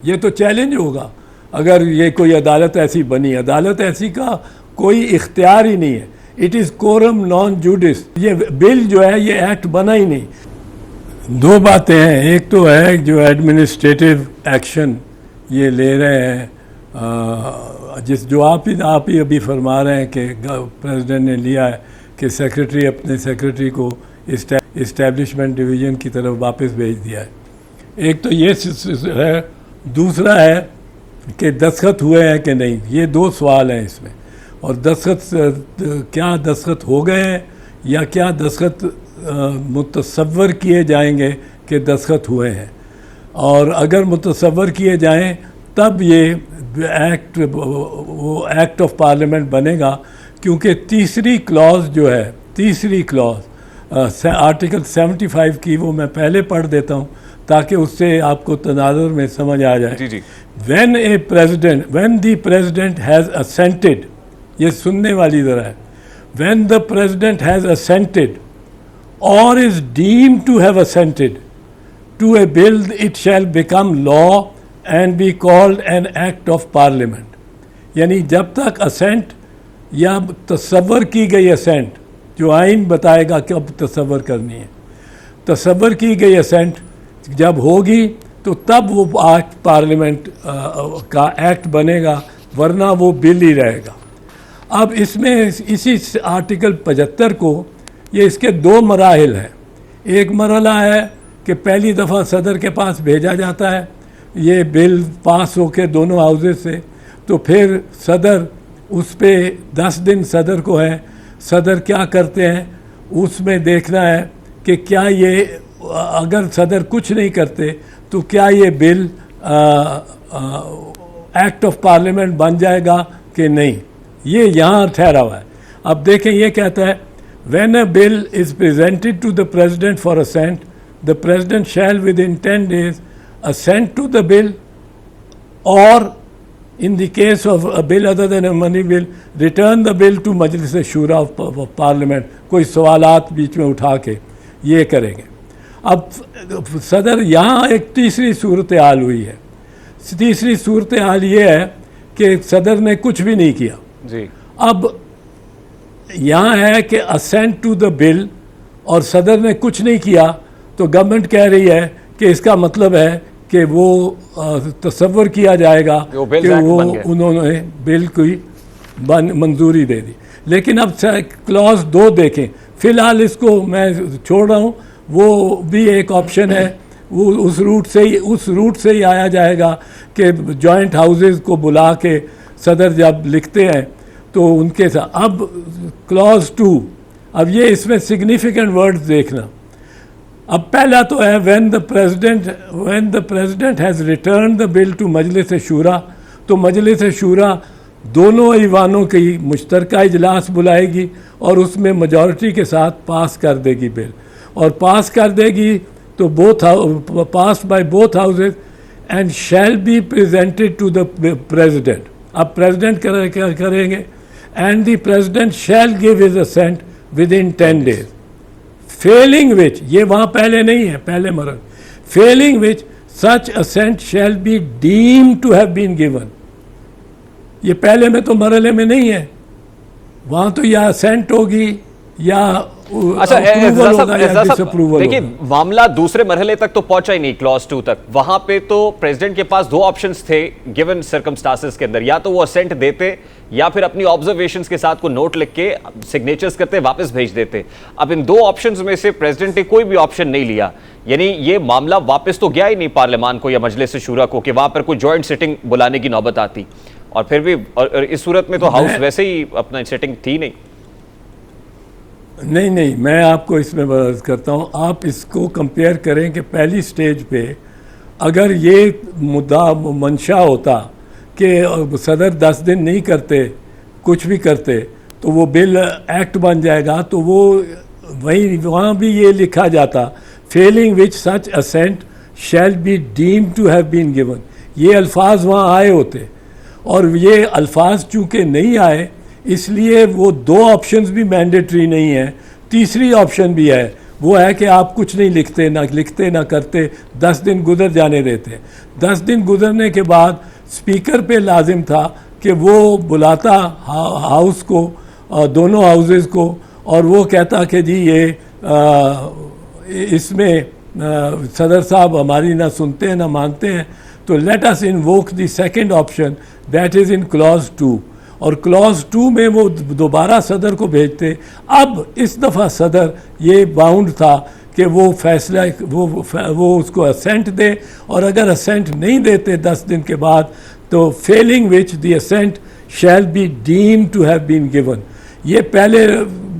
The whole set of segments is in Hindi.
ये तो चैलेंज होगा अगर ये कोई अदालत ऐसी बनी। अदालत ऐसी का कोई इख्तियार ही नहीं है। It is coram non judice. ये बिल जो है ये एक्ट बना ही नहीं। दो बातें हैं, एक तो है जो एडमिनिस्ट्रेटिव एक्शन ये ले रहे हैं, जो आप ही अभी फरमा रहे हैं कि प्रेसिडेंट ने लिया है कि सेक्रेटरी अपने सेक्रेटरी को इस्टेब्लिशमेंट डिवीज़न की तरफ वापस भेज दिया है। एक तो ये है, दूसरा है कि दस्तखत हुए हैं कि नहीं। ये दो सवाल हैं इसमें। और दस्तखत क्या दस्तखत हो गए हैं या क्या दस्तखत मुतसव्वर किए जाएंगे कि दस्तखत हुए हैं। और अगर मुतसव्वर किए जाएं तब ये एक्ट वो एक्ट ऑफ पार्लियामेंट बनेगा, क्योंकि तीसरी क्लॉज जो है, तीसरी क्लॉज आर्टिकल 75 की, वो मैं पहले पढ़ देता हूँ ताकि उससे आपको तनाजुर में समझ आ जाए। जी जी। When the president has assented, ये सुनने वाली ज़रा है, when the president has assented or is deemed to have assented to a bill, it shall become law and be called an act of parliament। यानी जब तक assent या तसव्वुर की गई assent, जो आइन बताएगा कि अब तसव्वुर करनी है, तसव्वुर की गई assent जब होगी तो तब वो एक्ट पार्लियामेंट का एक्ट बनेगा, वरना वो बिल ही रहेगा। अब इसमें इसी आर्टिकल 75 को ये इसके दो मराहिल हैं। एक मरहला है कि पहली दफ़ा सदर के पास भेजा जाता है ये बिल पास होके दोनों हाउसेज से, तो फिर सदर उस पर 10 दिन सदर को है, सदर क्या करते हैं उसमें देखना है कि क्या ये, अगर सदर कुछ नहीं करते तो क्या ये बिल एक्ट ऑफ पार्लियामेंट बन जाएगा कि नहीं। ये यहाँ ठहरा हुआ है। अब देखें ये कहता है, when a bill is presented to the president for assent, the president shall within 10 days assent to the bill, और in the case of a bill other than a money bill return the bill to Majlis Shoora of parliament. कोई सवालात बीच में उठा के ये करेंगे। अब सदर यहाँ एक तीसरी सूरत हाल हुई है। तीसरी सूरत हाल ये है कि सदर ने कुछ भी नहीं किया जी। अब यहाँ है कि असेंट टू द बिल और सदर ने कुछ नहीं किया, तो गवर्नमेंट कह रही है कि इसका मतलब है कि वो तसव्वुर किया जाएगा कि वो उन्होंने बिल की मंजूरी दे दी। लेकिन अब क्लॉज 2 देखें, फ़िलहाल इसको मैं छोड़ रहा हूँ, वो भी एक ऑप्शन है। वो उस रूट से ही आया जाएगा कि जॉइंट हाउसेस को बुला के सदर जब लिखते हैं तो उनके साथ। अब क्लॉज 2, अब ये इसमें सिग्निफिकेंट वर्ड्स देखना। अब पहला तो है when the president has return the bill to Majlis Shoora, तो मजलिस शूरा दोनों ऐवानों की मुश्तरका इजलास बुलाएगी और उसमें मेजॉरिटी के साथ पास कर देगी बिल, और पास कर देगी तो pass by both houses and shall be presented to the president. अब प्रेसिडेंट क्या करेंगे, and the president shall give his assent within 10 days, failing which, ये वहाँ पहले नहीं है, पहले मरल, failing which such assent shall be deemed to have been given. ये पहले में तो मरले में नहीं है, वहाँ तो या असेंट होगी या अच्छा। देखिए, मामला दूसरे मरहले तक तो पहुंचा ही नहीं, क्लॉज 2 तक। वहां पे तो प्रेसिडेंट के पास 2 ऑप्शंस थे गिवन सर्कमस्टांसेस के अंदर, या तो वो असेंट देते या फिर अपनी ऑब्जर्वेशंस के साथ को नोट लिख के सिग्नेचर्स करते वापस भेज देते। अब इन 2 ऑप्शंस में से प्रेसिडेंट ने कोई भी ऑप्शन नहीं लिया, यानी ये मामला वापस तो गया ही नहीं पार्लियामान को या मजलिस शूरा को कि वहां पर कोई जॉइंट सिटिंग बुलाने की नौबत आती। और फिर भी और इस सूरत में तो हाउस वैसे ही अपना सिटिंग थी नहीं। नहीं, मैं आपको इसमें बहस करता हूँ। आप इसको कंपेयर करें कि पहली स्टेज पे अगर ये मुद्दा मंशा होता कि सदर 10 दिन नहीं करते, कुछ भी करते, तो वो बिल एक्ट बन जाएगा, तो वो वहाँ भी ये लिखा जाता, failing which such assent shall be deemed to have been given. ये अल्फाज वहाँ आए होते, और ये अल्फाज चूँकि नहीं आए इसलिए वो 2 ऑप्शंस भी मैंडेटरी नहीं है, तीसरी ऑप्शन भी है, वो है कि आप कुछ नहीं लिखते ना करते, 10 दिन गुजर जाने देते। 10 दिन गुजरने के बाद स्पीकर पे लाजिम था कि वो बुलाता हाउस को, दोनों हाउसेस को, और वो कहता कि जी ये इसमें सदर साहब हमारी ना सुनते हैं ना मानते हैं, तो let us invoke the second option that is in clause 2, और क्लॉज 2 में वो दोबारा सदर को भेजते। अब इस दफ़ा सदर ये बाउंड था कि वो फैसला वो उसको असेंट दे, और अगर असेंट नहीं देते 10 दिन के बाद तो failing which the assent shall be deem to have been given. ये पहले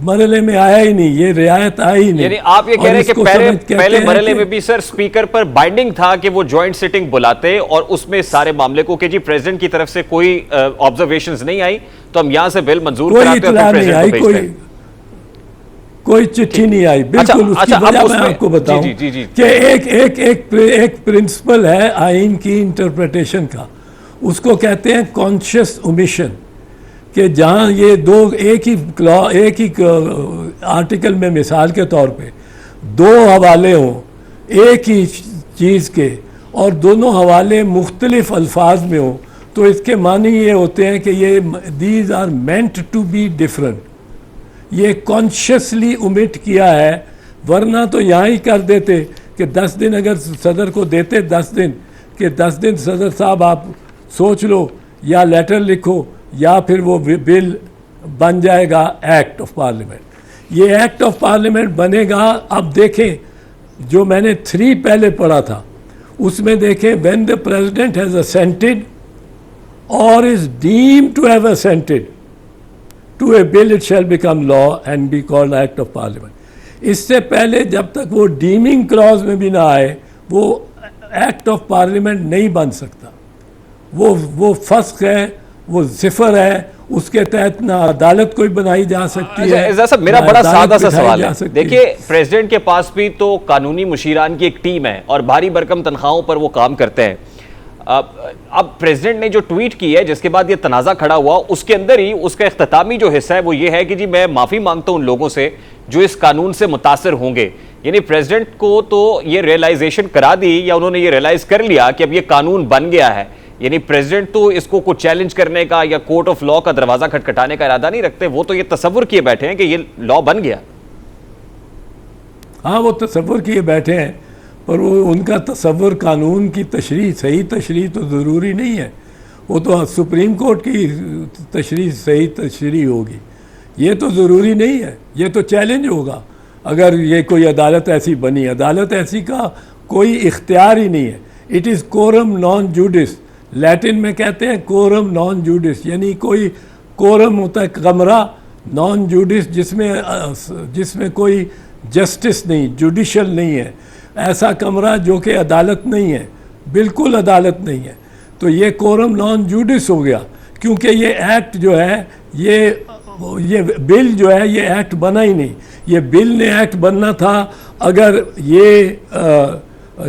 मरहले में आया ही नहीं, ये रियायत आई ही नहीं। यानी आप ये कह रहे हैं कि पहले मरहले में भी सर स्पीकर पर बाइंडिंग था कि वो जॉइंट सिटिंग बुलाते और उसमें सारे मामले को कि जी प्रेसिडेंट की तरफ से कोई ऑब्जर्वेशंस नहीं आई तो हम यहां से बिल मंजूर कराते हैं, प्रेसिडेंट को भेजते हैं। कोई चिट्ठी नहीं आई, बिल्कुल। उसकी वजह मैं आपको बताऊं कि एक प्रिंसिपल है आइन की इंटरप्रिटेशन का, उसको कहते हैं कॉन्शियस ओमिशन, कि जहाँ ये एक ही आर्टिकल में मिसाल के तौर पे 2 हवाले हों एक ही चीज़ के और दोनों हवाले मुख्तलिफ अल्फाज में हों, तो इसके मानी ये होते हैं कि ये these are meant to be different. ये कॉन्शियसली ओमिट किया है, वरना तो यहाँ ही कर देते कि 10 दिन अगर सदर को देते 10 दिन कि 10 दिन सदर साहब आप सोच लो या लेटर लिखो या फिर वो बिल बन जाएगा एक्ट ऑफ पार्लियामेंट। ये एक्ट ऑफ पार्लियामेंट बनेगा। अब देखें जो मैंने 3 पहले पढ़ा था उसमें देखें, when the president has assented और is deemed to have assented to a bill it shall become law and be called act of parliament. इससे पहले जब तक वो डीमिंग क्लॉज में भी ना आए वो एक्ट ऑफ पार्लियामेंट नहीं बन सकता। वो फस्क है, वो सिफर है, उसके तहत ना अदालत कोई बनाई जा सकती है। ऐसा मेरा बड़ा सादा सा सवाल है, देखिए प्रेसिडेंट के पास भी तो कानूनी मुशीरान की एक टीम है और भारी भरकम तनख्वाहों पर वो काम करते हैं। अब प्रेसिडेंट ने जो ट्वीट की है जिसके बाद ये तनाज़ा खड़ा हुआ, उसके अंदर ही उसका इख्तितामी जो हिस्सा है वो ये है कि जी मैं माफ़ी मांगता हूं उन लोगों से जो इस कानून से मुतासर होंगे। यानी प्रेसिडेंट को तो ये रियलाइजेशन करा दी या उन्होंने ये रियलाइज कर लिया कि अब ये कानून बन गया है। यानी प्रेसिडेंट तो इसको कुछ चैलेंज करने का या कोर्ट ऑफ लॉ का दरवाजा खटखटाने का इरादा नहीं रखते, वो तो ये तसव्वुर किए बैठे हैं कि ये लॉ बन गया। हाँ, वो तसव्वुर किए बैठे हैं, पर वो उनका तसव्वुर कानून की तशरीह, सही तशरीह तो ज़रूरी नहीं है। वो तो सुप्रीम कोर्ट की तशरीह, सही तशरीह होगी, ये तो ज़रूरी नहीं है। ये तो चैलेंज होगा अगर ये कोई अदालत ऐसी बनी। अदालत ऐसी का कोई इख्तियार ही नहीं है। It is coram non judice, Latin में कहते हैं कोरम नॉन जूडिस, यानी कोई कोरम होता है कमरा, नॉन जूडिस जिसमें कोई जस्टिस नहीं, जुडिशल नहीं है, ऐसा कमरा जो कि अदालत नहीं है, बिल्कुल अदालत नहीं है। तो ये कोरम नॉन जूडिस हो गया, क्योंकि ये एक्ट जो है ये बिल जो है ये एक्ट बना ही नहीं। ये बिल ने एक्ट बनना था अगर ये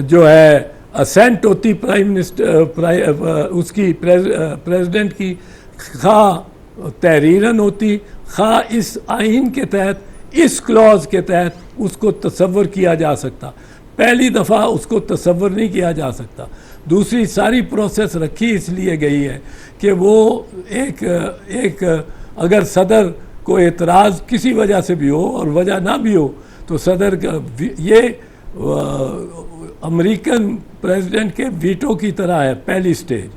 जो है असेंट होती प्राइम मिनिस्टर उसकी प्रेसिडेंट की, खा तहरीरन होती, खा इस आइन के तहत, इस क्लॉज के तहत उसको तसव्वुर किया जा सकता। पहली दफ़ा उसको तसव्वुर नहीं किया जा सकता। दूसरी सारी प्रोसेस रखी इसलिए गई है कि वो एक अगर सदर को एतराज़ किसी वजह से भी हो और वजह ना भी हो तो सदर का ये अमेरिकन प्रेसिडेंट के वीटो की तरह है पहली स्टेज,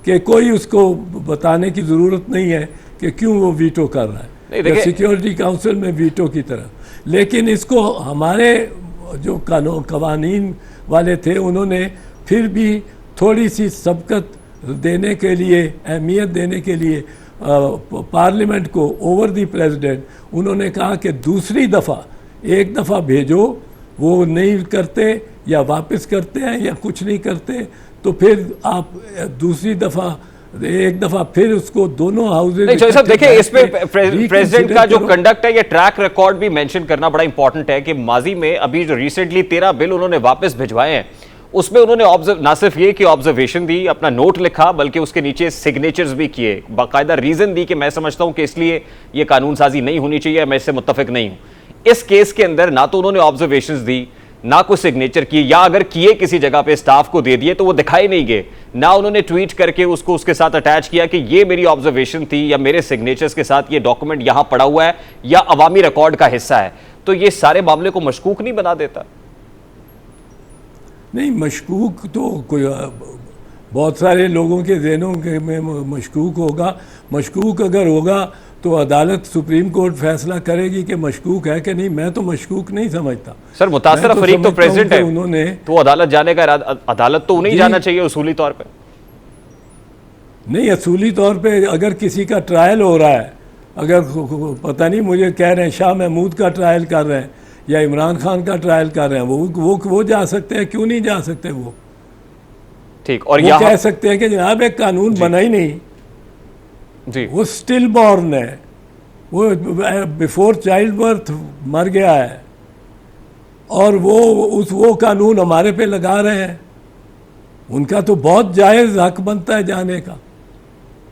कि कोई उसको बताने की ज़रूरत नहीं है कि क्यों वो वीटो कर रहा है, सिक्योरिटी काउंसिल में वीटो की तरह। लेकिन इसको हमारे जो कवानीन वाले थे उन्होंने फिर भी थोड़ी सी सबकत देने के लिए, अहमियत देने के लिए पार्लियामेंट को ओवर दी प्रेसिडेंट, उन्होंने कहा कि दूसरी दफ़ा, एक दफ़ा भेजो, वो नहीं करते या वापस करते हैं या कुछ नहीं करते, तो फिर आप दूसरी दफ़ा एक दफ़ा फिर उसको दोनों हाउसेज। साहब देखिए इसमें प्रेसिडेंट का जो कंडक्ट है, ये ट्रैक रिकॉर्ड भी मेंशन करना बड़ा इंपॉर्टेंट है कि माजी में अभी जो रिसेंटली 13 बिल उन्होंने वापस भिजवाए हैं उसमें उन्होंने ना सिर्फ ये कि ऑब्जर्वेशन दी, अपना नोट लिखा, बल्कि उसके नीचे सिग्नेचर्स भी किए, बाकायदा रीजन दी कि मैं समझता हूं कि इसलिए ये कानून साजी नहीं होनी चाहिए, मैं इससे मुत्तफिक नहीं हूं। इस केस के अंदर ना तो उन्होंने ऑब्जर्वेशंस दी, ना कोई सिग्नेचर किए, या अगर किए किसी जगह पे स्टाफ को दे दिए तो वो दिखाई नहीं गए, ना उन्होंने ट्वीट करके उसको उसके साथ अटैच किया कि ये मेरी ऑब्जर्वेशन थी या मेरे सिग्नेचर्स के साथ ये डॉक्यूमेंट यहां पड़ा हुआ है या अवामी रिकॉर्ड का हिस्सा है, तो ये सारे मामले को मशकूक नहीं बना देता? नहीं, मशकूक तो कोई बहुत सारे लोगों के ज़हनों के में मशकूक होगा। मशकूक अगर होगा तो अदालत, सुप्रीम कोर्ट फैसला करेगी कि मशकूक है कि नहीं। मैं तो मशकूक नहीं समझता। सर, मुतासरा फरीक तो प्रेसिडेंट है, उन्होंने तो अदालत जाने का अदालत तो उन्हें जाना चाहिए उसूली तौर पे। नहीं, असूली तौर पे अगर किसी का ट्रायल हो रहा है, अगर पता नहीं मुझे कह रहे हैं शाह महमूद का ट्रायल कर रहे हैं या इमरान खान का ट्रायल कर रहे हैं, वो जा सकते हैं, क्यों नहीं जा सकते? वो ठीक, और वो कह सकते हैं कि जनाब एक कानून बना ही नहीं जी, वो स्टिल बॉर्न है, वो बिफोर चाइल्ड बर्थ मर गया है और वो कानून हमारे पे लगा रहे हैं। उनका तो बहुत जायज़ हक बनता है जाने का।